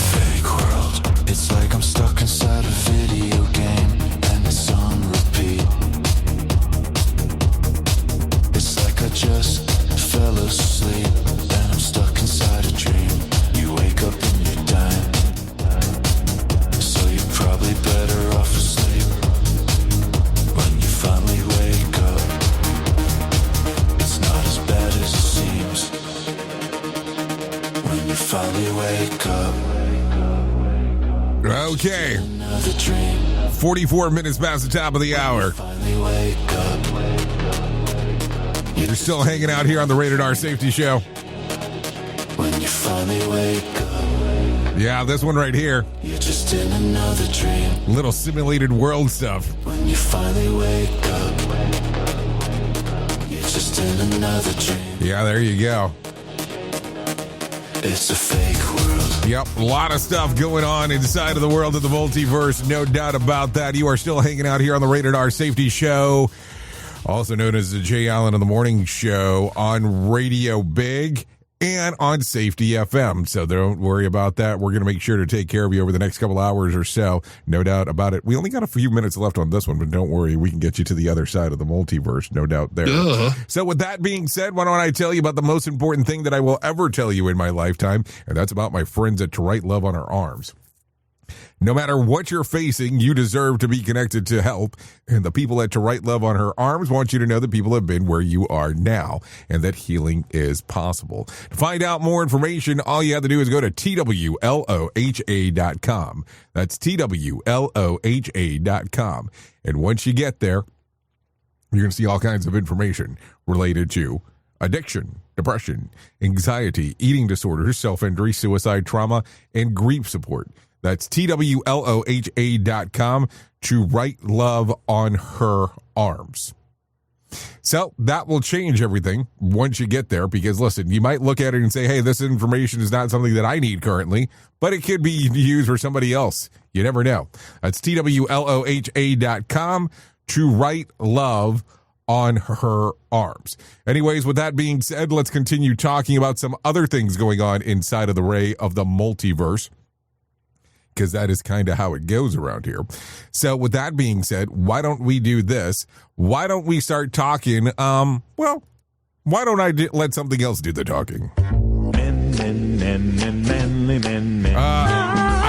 Fake world. It's like I'm stuck inside a video game and it's on repeat. It's like I just fell asleep and I'm stuck inside a dream. You wake up and you're dying, so you're probably better off asleep. When you finally wake up, it's not as bad as it seems. When you finally wake up. Okay. 44 minutes past the top of the hour. You're still hanging out here on the Rated R Safety Show. When you finally wake up. Yeah, this one right here. You're just in another dream. Little simulated world stuff. When you finally wake up. You're just in another dream. Yeah, there you go. It's a fake world. Yep, a lot of stuff going on inside of the world of the multiverse. No doubt about that. You are still hanging out here on the Rated R Safety Show, also known as the Jay Allen in the Morning Show on Radio Big and on Safety FM. So don't worry about that. We're going to make sure to take care of you over the next couple hours or so. No doubt about it. We only got a few minutes left on this one, but don't worry. We can get you to the other side of the multiverse. No doubt there. So with that being said, why don't I tell you about the most important thing that I will ever tell you in my lifetime? And that's about my friends at To Write Love on Her Arms. No matter what you're facing, you deserve to be connected to help. And the people at To Write Love on Her Arms want you to know that people have been where you are now and that healing is possible. To find out more information, all you have to do is go to TWLOHA.com. That's TWLOHA.com. And once you get there, you're going to see all kinds of information related to addiction, depression, anxiety, eating disorders, self-injury, suicide, trauma, and grief support. That's TWLOHA.com, To Write Love on Her Arms. So that will change everything once you get there, because listen, you might look at it and say, hey, this information is not something that I need currently, but it could be used for somebody else. You never know. That's TWLOHA.com, To Write Love on Her Arms. Anyways, with that being said, let's continue talking about some other things going on inside of the ray of the multiverse, because that is kind of how it goes around here. So with that being said, why don't we do this? Why don't we start talking? Why don't I let something else do the talking?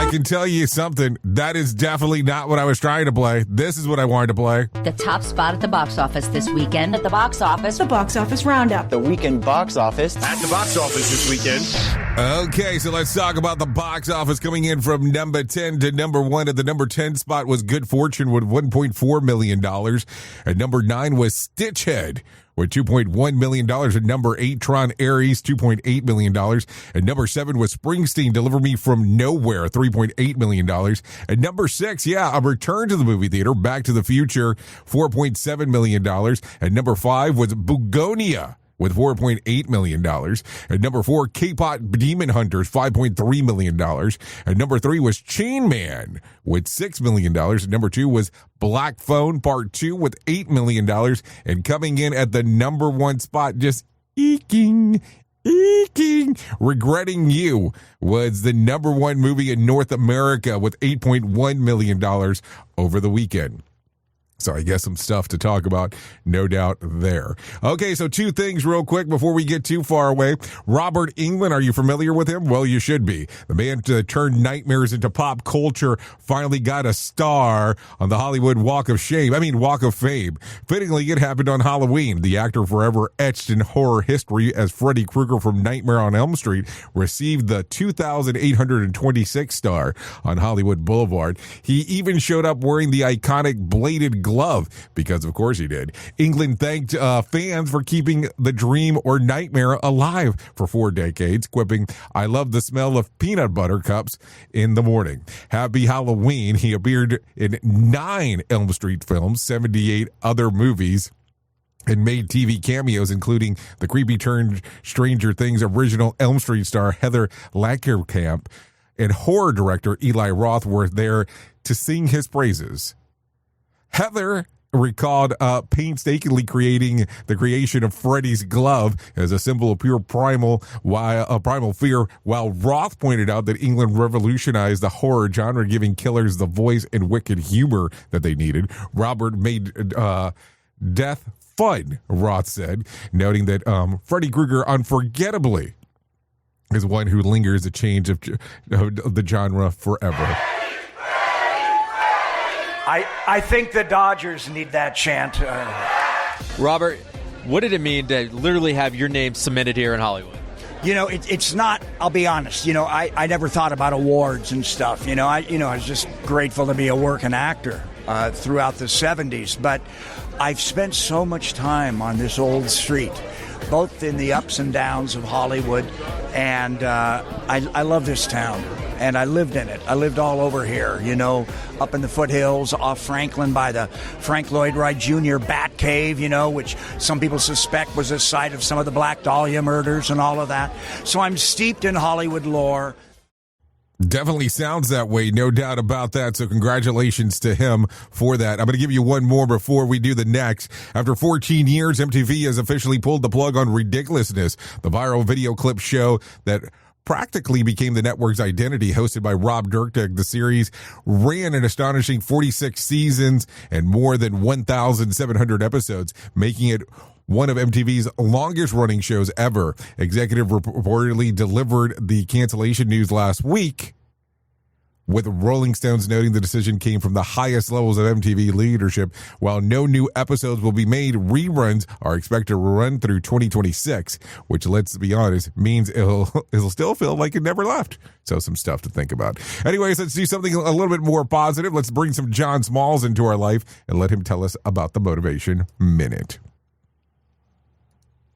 I can tell you something. That is definitely not what I was trying to play. This is what I wanted to play. The top spot at the box office this weekend. At the box office. The box office roundup. The weekend box office. At the box office this weekend. Okay, so let's talk about the box office coming in from number 10 to number 1. At the number 10 spot was Good Fortune with $1.4 million. At number 9 was Stitchhead with $2.1 million. At number 8, Tron Ares, $2.8 million. At number 7 was Springsteen, Deliver Me From Nowhere, $3.8 million. At number 6, A Return to the Movie Theater, Back to the Future, $4.7 million. At number 5 was Bugonia with $4.8 million. At number 4, K-Pop Demon Hunters, $5.3 million. At number 3 was Chain Man with $6 million. At number 2 was Black Phone Part 2 with $8 million. And coming in at the number 1 spot, just eeking, Regretting You was the number 1 movie in North America with $8.1 million over the weekend. So I guess some stuff to talk about, no doubt there. Okay, so 2 things real quick before we get too far away. Robert Englund, are you familiar with him? Well, you should be. The man turned nightmares into pop culture finally got a star on the Hollywood Walk of Fame. Fittingly, it happened on Halloween. The actor forever etched in horror history as Freddy Krueger from Nightmare on Elm Street received the 2,826 star on Hollywood Boulevard. He even showed up wearing the iconic bladed glove, because of course he did. England thanked fans for keeping the dream or nightmare alive for 4 decades, quipping, "I love the smell of peanut butter cups in the morning." Happy Halloween. He appeared in 9 Elm Street films, 78 other movies, and made TV cameos, including the creepy turned Stranger Things original Elm Street star Heather Langenkamp and horror director Eli Roth were there to sing his praises. Heather recalled painstakingly creating the creation of Freddy's glove as a symbol of pure primal fear, while Roth pointed out that England revolutionized the horror genre, giving killers the voice and wicked humor that they needed. Robert made death fun, Roth said, noting that Freddy Krueger unforgettably is one who lingers a change of the genre forever. I think the Dodgers need that chant. Robert, what did it mean to literally have your name cemented here in Hollywood? You know, it's not, I'll be honest, you know, I never thought about awards and stuff. I was just grateful to be a working actor throughout the 70s. But I've spent so much time on this old street, both in the ups and downs of Hollywood, and I love this town. And I lived in it. I lived all over here, up in the foothills off Franklin by the Frank Lloyd Wright Jr. Bat Cave, which some people suspect was the site of some of the Black Dahlia murders and all of that. So I'm steeped in Hollywood lore. Definitely sounds that way, no doubt about that. So congratulations to him for that. I'm going to give you one more before we do the next. After 14 years, MTV has officially pulled the plug on Ridiculousness, the viral video clip show that practically became the network's identity. Hosted by Rob Dyrdek, the series ran an astonishing 46 seasons and more than 1,700 episodes, making it one of MTV's longest running shows ever. Executive reportedly delivered the cancellation news last week, with Rolling Stones noting the decision came from the highest levels of MTV leadership. While no new episodes will be made, reruns are expected to run through 2026, which, let's be honest, means it'll still feel like it never left. So some stuff to think about. Anyways, let's do something a little bit more positive. Let's bring some John Smalls into our life and let him tell us about the Motivation Minute.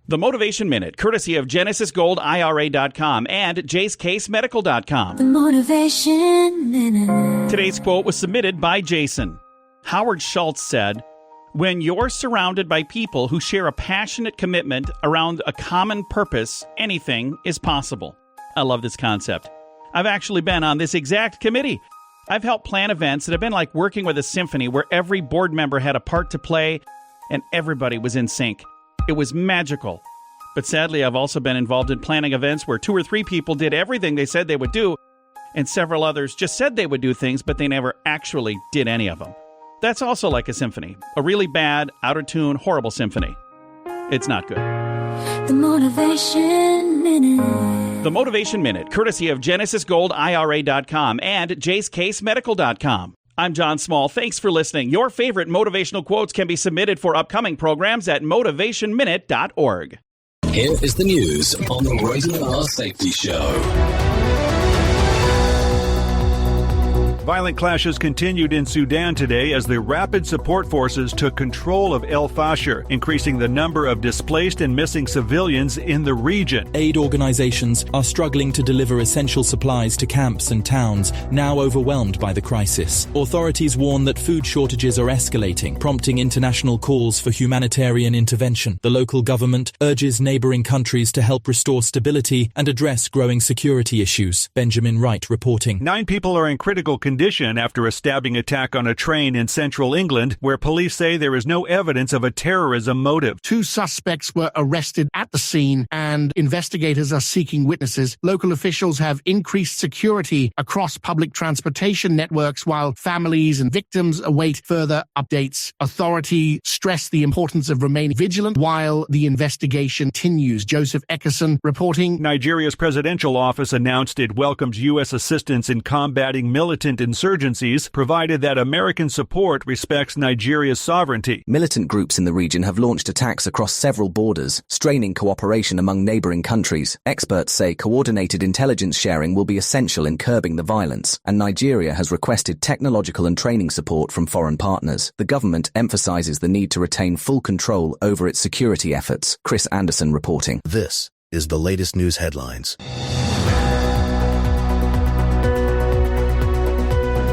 The Motivation Minute, courtesy of GenesisGoldIRA.com and JaceCaseMedical.com. The Motivation Minute. Today's quote was submitted by Jason. Howard Schultz said, "When you're surrounded by people who share a passionate commitment around a common purpose, anything is possible." I love this concept. I've actually been on this exact committee. I've helped plan events that have been like working with a symphony where every board member had a part to play and everybody was in sync. It was magical. But sadly, I've also been involved in planning events where 2 or 3 people did everything they said they would do, and several others just said they would do things, but they never actually did any of them. That's also like a symphony. A really bad, out-of-tune, horrible symphony. It's not good. The Motivation Minute. The Motivation Minute, courtesy of GenesisGoldIRA.com and JaceCaseMedical.com. I'm John Small. Thanks for listening. Your favorite motivational quotes can be submitted for upcoming programs at motivationminute.org. Here is the news on the Rated R Safety Show. Violent clashes continued in Sudan today as the Rapid Support Forces took control of El Fasher, increasing the number of displaced and missing civilians in the region. Aid organizations are struggling to deliver essential supplies to camps and towns, now overwhelmed by the crisis. Authorities warn that food shortages are escalating, prompting international calls for humanitarian intervention. The local government urges neighboring countries to help restore stability and address growing security issues. Benjamin Wright reporting. 9 people are in critical condition after a stabbing attack on a train in central England, where police say there is no evidence of a terrorism motive. 2 suspects were arrested at the scene, and investigators are seeking witnesses. Local officials have increased security across public transportation networks, while families and victims await further updates. Authorities stress the importance of remaining vigilant while the investigation continues. Joseph Eckerson reporting. Nigeria's presidential office announced it welcomes U.S. assistance in combating militant insurgencies, provided that American support respects Nigeria's sovereignty. Militant groups in the region have launched attacks across several borders, straining cooperation among neighboring countries. Experts say coordinated intelligence sharing will be essential in curbing the violence, and Nigeria has requested technological and training support from foreign partners. The government emphasizes the need to retain full control over its security efforts. Chris Anderson reporting. This is the latest news headlines.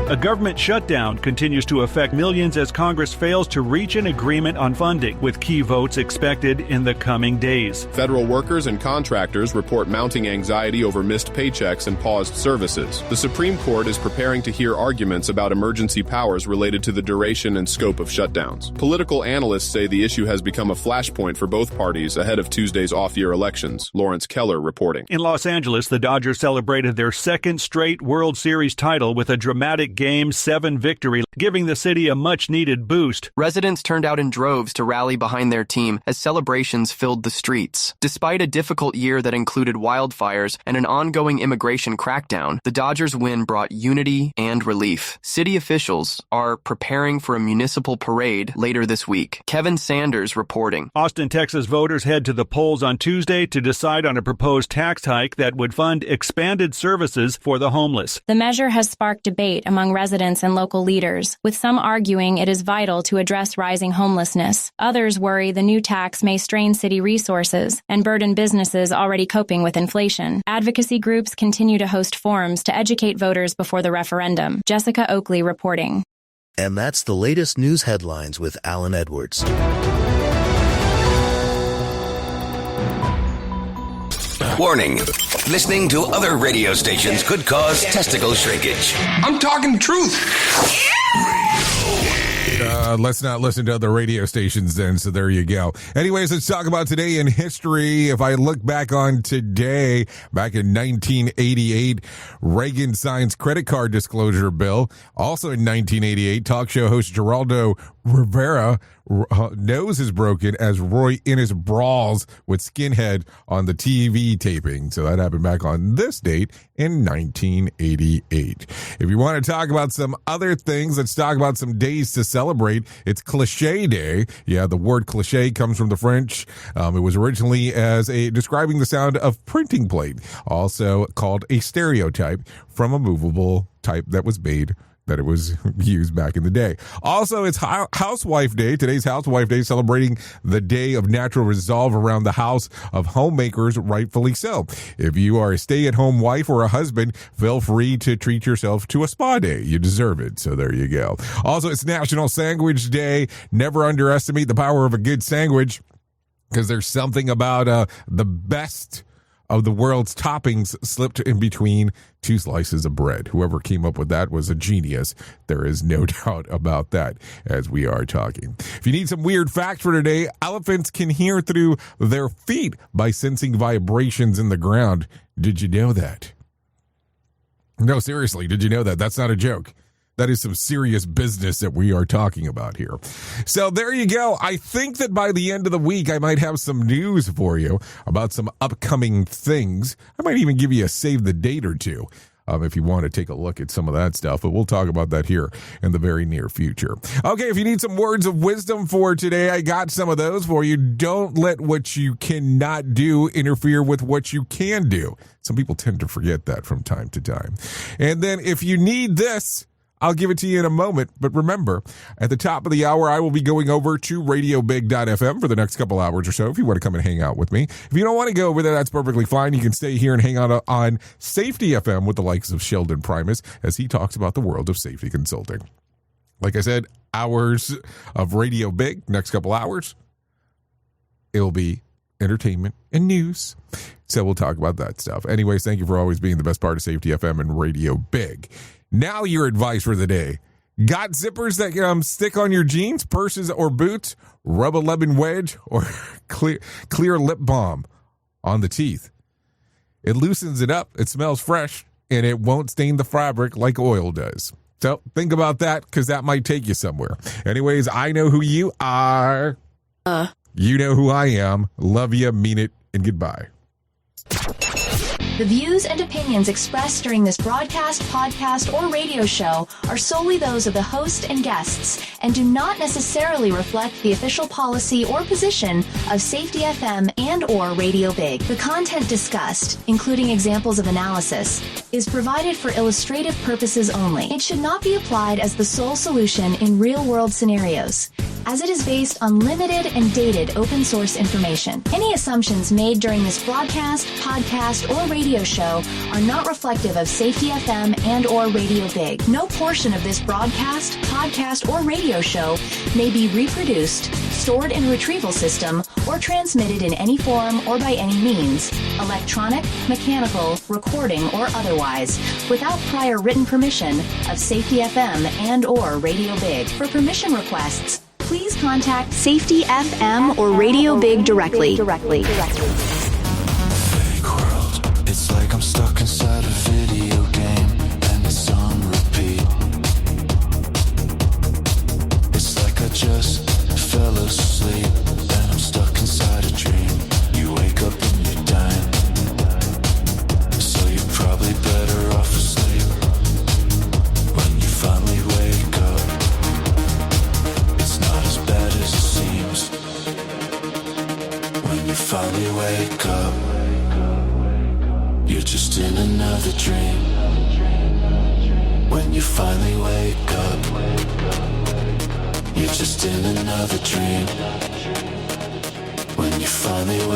A government shutdown continues to affect millions as Congress fails to reach an agreement on funding, with key votes expected in the coming days. Federal workers and contractors report mounting anxiety over missed paychecks and paused services. The Supreme Court is preparing to hear arguments about emergency powers related to the duration and scope of shutdowns. Political analysts say the issue has become a flashpoint for both parties ahead of Tuesday's off-year elections. Lawrence Keller reporting. In Los Angeles, the Dodgers celebrated their second straight World Series title with a dramatic Game 7 victory, giving the city a much-needed boost. Residents turned out in droves to rally behind their team as celebrations filled the streets. Despite a difficult year that included wildfires and an ongoing immigration crackdown, the Dodgers' win brought unity and relief. City officials are preparing for a municipal parade later this week. Kevin Sanders reporting. Austin, Texas voters head to the polls on Tuesday to decide on a proposed tax hike that would fund expanded services for the homeless. The measure has sparked debate among residents and local leaders, with some arguing it is vital to address rising homelessness. Others worry the new tax may strain city resources and burden businesses already coping with inflation. Advocacy groups continue to host forums to educate voters before the referendum. Jessica Oakley reporting. And that's the latest news headlines with Alan Edwards. Warning. Listening to other radio stations could cause testicle shrinkage. I'm talking the truth. Let's not listen to other radio stations then, so there you go. Anyways, let's talk about today in history. If I look back on today, back in 1988, Reagan signs credit card disclosure bill. Also in 1988, talk show host Geraldo Rivera nose is broken as Roy Innes brawls with Skinhead on the TV taping. So that happened back on this date in 1988. If you want to talk about some other things, let's talk about some days to celebrate. It's Cliche Day. Yeah, the word cliche comes from the French. It was originally as a describing the sound of printing plate, also called a stereotype from a movable type that was made that it was used back in the day. Also, it's Housewife Day. Today's Housewife Day, celebrating the day of natural resolve around the house of homemakers, rightfully so. If you are a stay-at-home wife or a husband, feel free to treat yourself to a spa day. You deserve it, so there you go. Also, it's National Sandwich Day. Never underestimate the power of a good sandwich, because there's something about the best of the world's toppings slipped in between two slices of bread. Whoever came up with that was a genius. There is no doubt about that as we are talking. If you need some weird facts for today, elephants can hear through their feet by sensing vibrations in the ground. Did you know that? No, seriously, did you know that? That's not a joke. That is some serious business that we are talking about here. So there you go. I think that by the end of the week, I might have some news for you about some upcoming things. I might even give you a save the date or two if you want to take a look at some of that stuff. But we'll talk about that here in the very near future. Okay, if you need some words of wisdom for today, I got some of those for you. Don't let what you cannot do interfere with what you can do. Some people tend to forget that from time to time. And then if you need this, I'll give it to you in a moment, but remember, at the top of the hour, I will be going over to radiobig.fm for the next couple hours or so if you want to come and hang out with me. If you don't want to go over there, that's perfectly fine. You can stay here and hang out on Safety FM with the likes of Sheldon Primus as he talks about the world of safety consulting. Like I said, hours of Radio Big, next couple hours, it'll be entertainment and news. So we'll talk about that stuff. Anyways, thank you for always being the best part of Safety FM and Radio Big. Now your advice for the day. Got zippers that stick on your jeans, purses, or boots? Rub a lemon wedge or clear lip balm on the teeth. It loosens it up, it smells fresh, and it won't stain the fabric like oil does. So think about that, because that might take you somewhere. Anyways, I know who you are. You know who I am. Love you, mean it, and goodbye. The views and opinions expressed during this broadcast, podcast, or radio show are solely those of the host and guests and do not necessarily reflect the official policy or position of Safety FM and or Radio Big. The content discussed, including examples of analysis, is provided for illustrative purposes only. It should not be applied as the sole solution in real-world scenarios. as it is based on limited and dated open source information. Any assumptions made during this broadcast, podcast, or radio show are not reflective of Safety FM and or Radio Big. No portion of this broadcast, podcast, or radio show may be reproduced, stored in a retrieval system, or transmitted in any form or by any means, electronic, mechanical, recording, or otherwise, without prior written permission of Safety FM and or Radio Big. For permission requests, please contact Safety FM or Radio Big directly. Fake world. It's like I'm stuck inside a video game and it's on repeat. It's like I just fell asleep and I'm stuck inside a dream. You wake up and you're dying, so you're probably better off asleep. When you finally wake up, it's not as bad as it seems. When you finally wake up, you're just in another dream. When you finally wake up, you're just in another dream. When you finally wake up.